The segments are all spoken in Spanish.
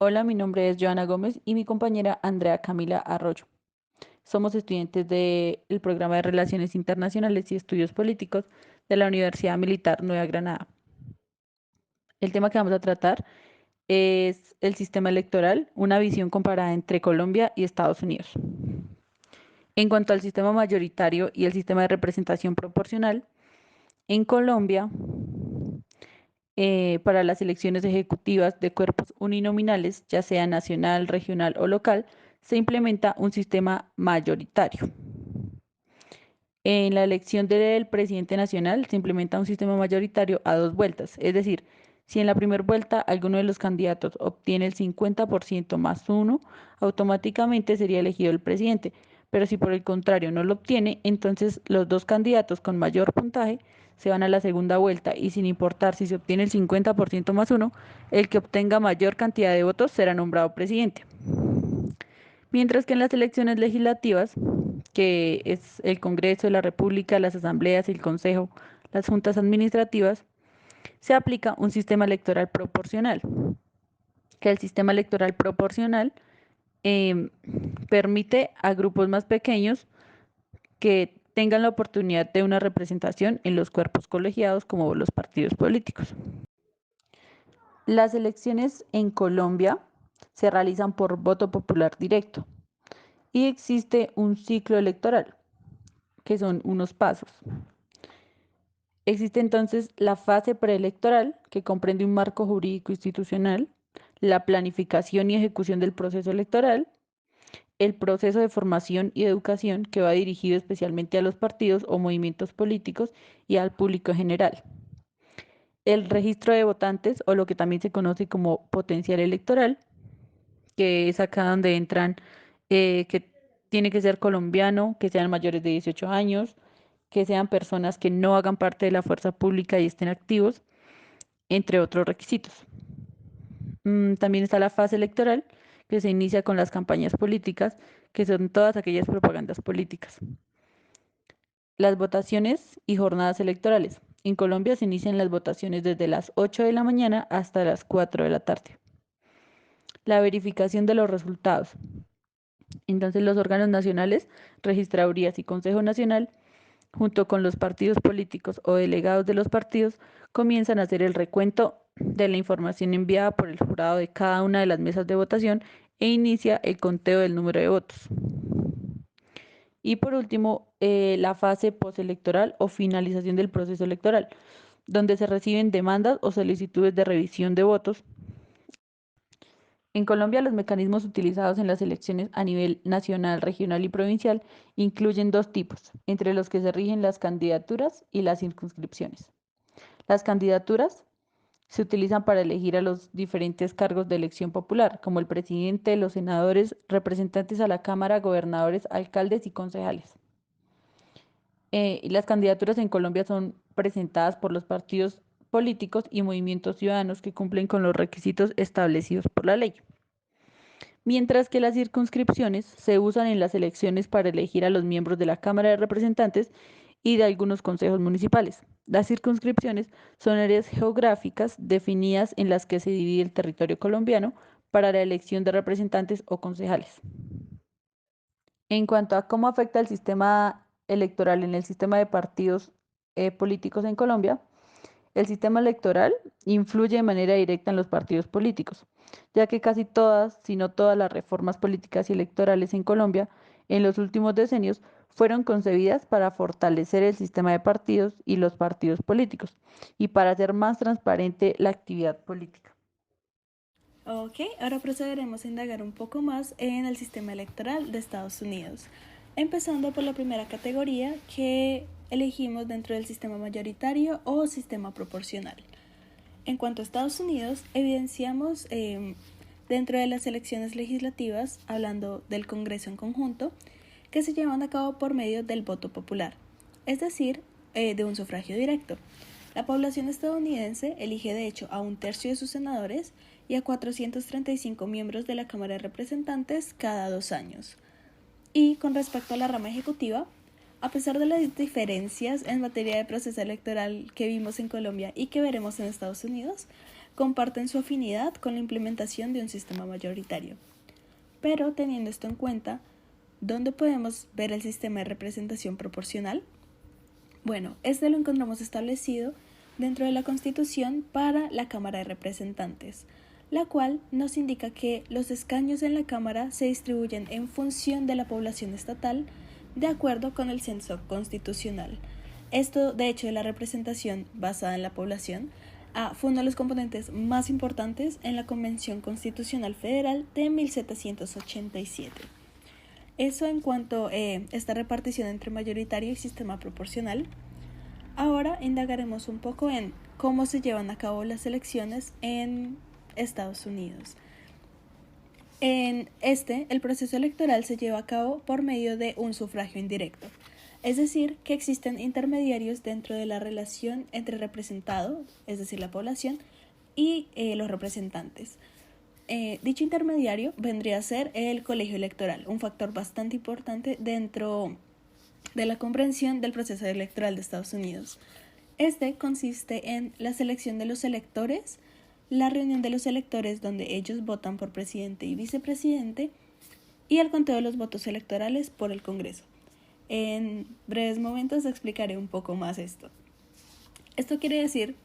Hola, mi nombre es Joana Gómez y mi compañera Andrea Camila Arroyo. Somos estudiantes del programa de Relaciones Internacionales y Estudios Políticos de la Universidad Militar Nueva Granada. El tema que vamos a tratar es el sistema electoral, una visión comparada entre Colombia y Estados Unidos. En cuanto al sistema mayoritario y el sistema de representación proporcional, en Colombia, para las elecciones ejecutivas de cuerpos uninominales, ya sea nacional, regional o local, se implementa un sistema mayoritario. En la elección del presidente nacional se implementa un sistema mayoritario a dos vueltas, es decir, si en la primera vuelta alguno de los candidatos obtiene el 50% más uno, automáticamente sería elegido el presidente, pero si por el contrario no lo obtiene, entonces los dos candidatos con mayor puntaje se van a la segunda vuelta y sin importar si se obtiene el 50% más uno, el que obtenga mayor cantidad de votos será nombrado presidente. Mientras que en las elecciones legislativas, que es el Congreso de la República, las asambleas, el Consejo, las juntas administrativas, se aplica un sistema electoral proporcional, que el sistema electoral proporcional eh, permite a grupos más pequeños que tengan la oportunidad de una representación en los cuerpos colegiados como los partidos políticos. Las elecciones en Colombia se realizan por voto popular directo y existe un ciclo electoral, que son unos pasos. Existe entonces la fase preelectoral, que comprende un marco jurídico institucional, la planificación y ejecución del proceso electoral, el proceso de formación y educación, que va dirigido especialmente a los partidos o movimientos políticos y al público en general. El registro de votantes, o lo que también se conoce como potencial electoral, que es acá donde entran, que tiene que ser colombiano, que sean mayores de 18 años, que sean personas que no hagan parte de la fuerza pública y estén activos, entre otros requisitos. También está la fase electoral, que se inicia con las campañas políticas, que son todas aquellas propagandas políticas. Las votaciones y jornadas electorales. En Colombia se inician las votaciones desde las 8 de la mañana hasta las 4 de la tarde. La verificación de los resultados. Entonces los órganos nacionales, registradurías y Consejo Nacional, junto con los partidos políticos o delegados de los partidos, comienzan a hacer el recuento de la información enviada por el jurado de cada una de las mesas de votación e inicia el conteo del número de votos. Y por último, la fase postelectoral o finalización del proceso electoral, donde se reciben demandas o solicitudes de revisión de votos. En Colombia, los mecanismos utilizados en las elecciones a nivel nacional, regional y provincial incluyen dos tipos, entre los que se rigen las candidaturas y las circunscripciones. Las candidaturas se utilizan para elegir a los diferentes cargos de elección popular, como el presidente, los senadores, representantes a la Cámara, gobernadores, alcaldes y concejales. Y las candidaturas en Colombia son presentadas por los partidos políticos y movimientos ciudadanos que cumplen con los requisitos establecidos por la ley. Mientras que las circunscripciones se usan en las elecciones para elegir a los miembros de la Cámara de Representantes y de algunos consejos municipales. Las circunscripciones son áreas geográficas definidas en las que se divide el territorio colombiano para la elección de representantes o concejales. En cuanto a cómo afecta el sistema electoral en el sistema de partidos políticos en Colombia, el sistema electoral influye de manera directa en los partidos políticos, ya que casi todas, si no todas las reformas políticas y electorales en Colombia en los últimos decenios fueron concebidas para fortalecer el sistema de partidos y los partidos políticos y para hacer más transparente la actividad política. Ok, ahora procederemos a indagar un poco más en el sistema electoral de Estados Unidos, empezando por la primera categoría que elegimos dentro del sistema mayoritario o sistema proporcional. En cuanto a Estados Unidos, evidenciamos dentro de las elecciones legislativas, hablando del Congreso en conjunto, que se llevan a cabo por medio del voto popular, es decir, de un sufragio directo. La población estadounidense elige de hecho a un tercio de sus senadores y a 435 miembros de la Cámara de Representantes cada 2 años. Y con respecto a la rama ejecutiva, a pesar de las diferencias en materia de proceso electoral que vimos en Colombia y que veremos en Estados Unidos, comparten su afinidad con la implementación de un sistema mayoritario. Pero teniendo esto en cuenta, ¿dónde podemos ver el sistema de representación proporcional? Bueno, este lo encontramos establecido dentro de la Constitución para la Cámara de Representantes, la cual nos indica que los escaños en la Cámara se distribuyen en función de la población estatal de acuerdo con el censo constitucional. Esto, de hecho, de la representación basada en la población, fue uno de los componentes más importantes en la Convención Constitucional Federal de 1787. Eso en cuanto a esta repartición entre mayoritario y sistema proporcional. Ahora indagaremos un poco en cómo se llevan a cabo las elecciones en Estados Unidos. El proceso electoral se lleva a cabo por medio de un sufragio indirecto, es decir, que existen intermediarios dentro de la relación entre representado, es decir, la población, y los representantes. Dicho intermediario vendría a ser el colegio electoral, un factor bastante importante dentro de la comprensión del proceso electoral de Estados Unidos. Este consiste en la selección de los electores, la reunión de los electores donde ellos votan por presidente y vicepresidente y el conteo de los votos electorales por el Congreso. En breves momentos explicaré un poco más esto. Esto quiere decir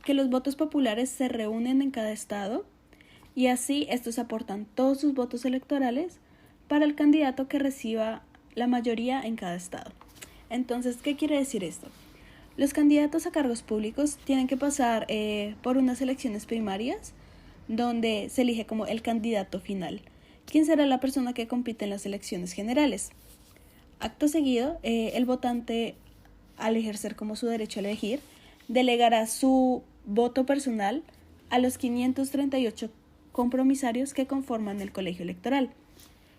que los votos populares se reúnen en cada estado y así estos aportan todos sus votos electorales para el candidato que reciba la mayoría en cada estado. Entonces, ¿qué quiere decir esto? Los candidatos a cargos públicos tienen que pasar por unas elecciones primarias donde se elige como el candidato final, quien será la persona que compite en las elecciones generales. Acto seguido, el votante, al ejercer como su derecho a elegir, delegará su voto personal a los 538 compromisarios que conforman el colegio electoral.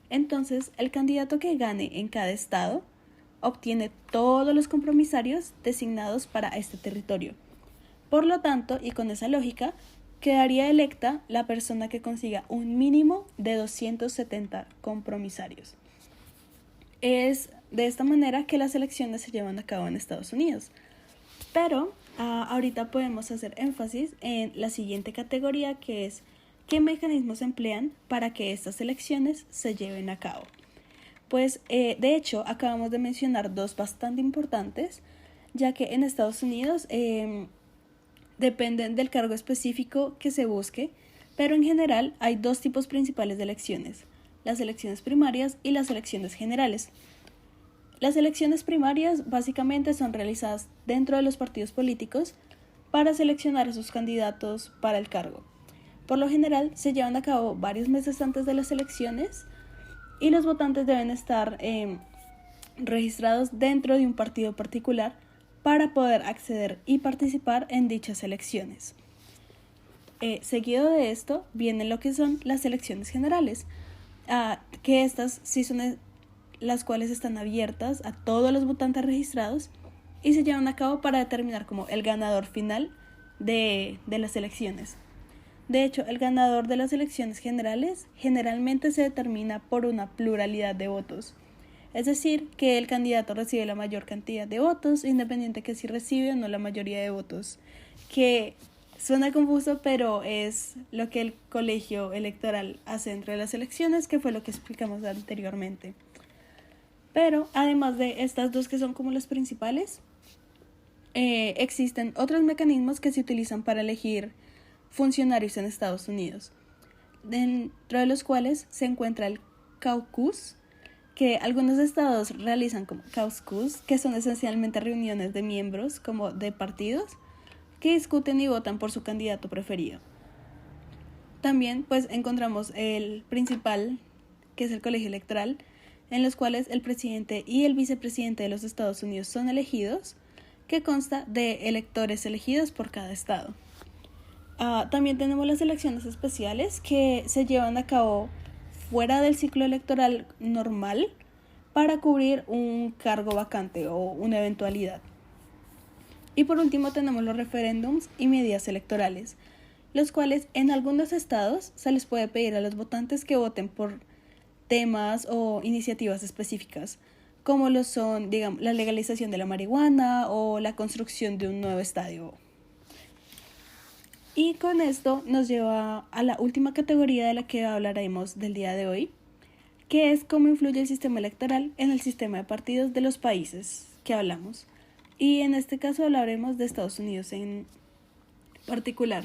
Entonces, el candidato que gane en cada estado obtiene todos los compromisarios designados para este territorio. Por lo tanto, y con esa lógica, quedaría electa la persona que consiga un mínimo de 270 compromisarios. Es de esta manera que las elecciones se llevan a cabo en Estados Unidos. Pero ahorita podemos hacer énfasis en la siguiente categoría, que es ¿qué mecanismos se emplean para que estas elecciones se lleven a cabo? Pues de hecho acabamos de mencionar dos bastante importantes, ya que en Estados Unidos dependen del cargo específico que se busque, pero en general hay dos tipos principales de elecciones, las elecciones primarias y las elecciones generales. Las elecciones primarias básicamente son realizadas dentro de los partidos políticos para seleccionar a sus candidatos para el cargo. Por lo general se llevan a cabo varios meses antes de las elecciones y los votantes deben estar registrados dentro de un partido particular para poder acceder y participar en dichas elecciones. Seguido de esto vienen lo que son las elecciones generales, que estas sí son las cuales están abiertas a todos los votantes registrados y se llevan a cabo para determinar como el ganador final de las elecciones. De hecho, el ganador de las elecciones generales generalmente se determina por una pluralidad de votos. Es decir, que el candidato recibe la mayor cantidad de votos, independiente que si recibe o no la mayoría de votos. Que suena confuso, pero es lo que el colegio electoral hace entre las elecciones, que fue lo que explicamos anteriormente. Pero además de estas dos que son como las principales, existen otros mecanismos que se utilizan para elegir funcionarios en Estados Unidos, dentro de los cuales se encuentra el caucus, que algunos estados realizan como caucus, que son esencialmente reuniones de miembros como de partidos que discuten y votan por su candidato preferido. También pues encontramos el principal, que es el colegio electoral, en los cuales el presidente y el vicepresidente de los Estados Unidos son elegidos, que consta de electores elegidos por cada estado. También tenemos las elecciones especiales que se llevan a cabo fuera del ciclo electoral normal para cubrir un cargo vacante o una eventualidad. Y por último tenemos los referéndums y medidas electorales, los cuales en algunos estados se les puede pedir a los votantes que voten por temas o iniciativas específicas, como lo son, digamos, la legalización de la marihuana o la construcción de un nuevo estadio. Y con esto nos lleva a la última categoría de la que hablaremos del día de hoy, que es cómo influye el sistema electoral en el sistema de partidos de los países que hablamos. Y en este caso hablaremos de Estados Unidos en particular.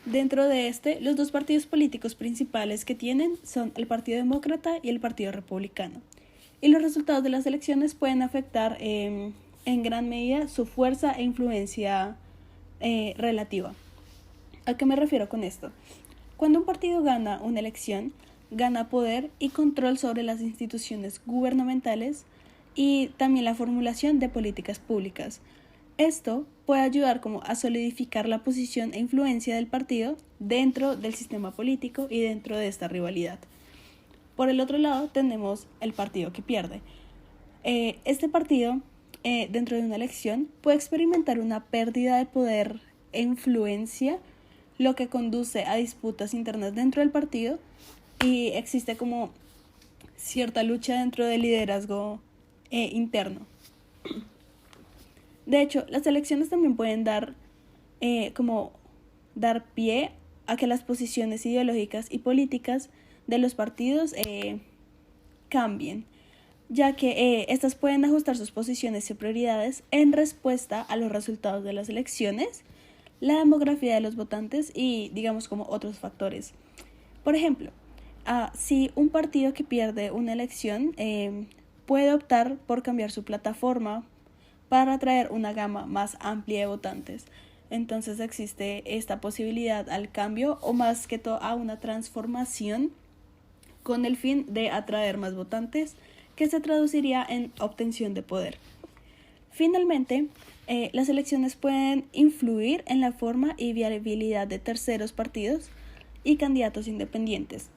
Dentro de los dos partidos políticos principales que tienen son el Partido Demócrata y el Partido Republicano. Y los resultados de las elecciones pueden afectar en gran medida su fuerza e influencia relativa. ¿A qué me refiero con esto? Cuando un partido gana una elección, gana poder y control sobre las instituciones gubernamentales y también la formulación de políticas públicas. Esto puede ayudar como a solidificar la posición e influencia del partido dentro del sistema político y dentro de esta rivalidad. Por el otro lado tenemos el partido que pierde. Este partido, dentro de una elección, puede experimentar una pérdida de poder e influencia, lo que conduce a disputas internas dentro del partido y existe como cierta lucha dentro del liderazgo interno. De hecho, las elecciones también pueden dar pie a que las posiciones ideológicas y políticas de los partidos cambien, ya que estas pueden ajustar sus posiciones y prioridades en respuesta a los resultados de las elecciones, la demografía de los votantes y digamos como otros factores. Por ejemplo, si un partido que pierde una elección puede optar por cambiar su plataforma para atraer una gama más amplia de votantes. Entonces existe esta posibilidad al cambio o más que todo a una transformación con el fin de atraer más votantes que se traduciría en obtención de poder. Finalmente, las elecciones pueden influir en la forma y viabilidad de terceros partidos y candidatos independientes.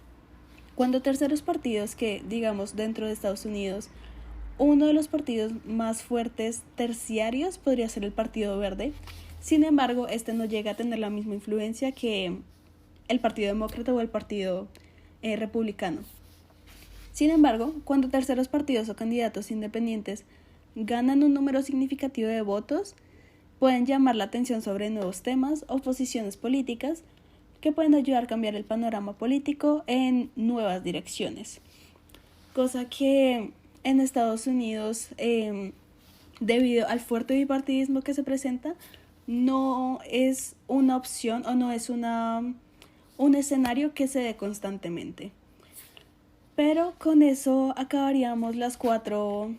Cuando terceros partidos que, digamos, dentro de Estados Unidos, uno de los partidos más fuertes terciarios podría ser el Partido Verde. Sin embargo, este no llega a tener la misma influencia que el Partido Demócrata o el Partido Republicano. Sin embargo, cuando terceros partidos o candidatos independientes ganan un número significativo de votos, pueden llamar la atención sobre nuevos temas o posiciones políticas que pueden ayudar a cambiar el panorama político en nuevas direcciones. Cosa que en Estados Unidos, debido al fuerte bipartidismo que se presenta, no es una opción o no es un escenario que se dé constantemente. Pero con eso acabaríamos las 4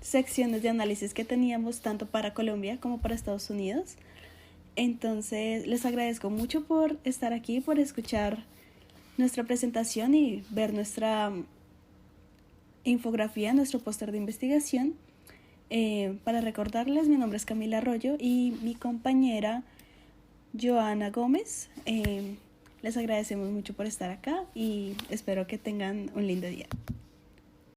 secciones de análisis que teníamos tanto para Colombia como para Estados Unidos. Entonces les agradezco mucho por estar aquí, por escuchar nuestra presentación y ver nuestra infografía, nuestro póster de investigación. Para recordarles, mi nombre es Camila Arroyo y mi compañera Joana Gómez. Les agradecemos mucho por estar acá y espero que tengan un lindo día.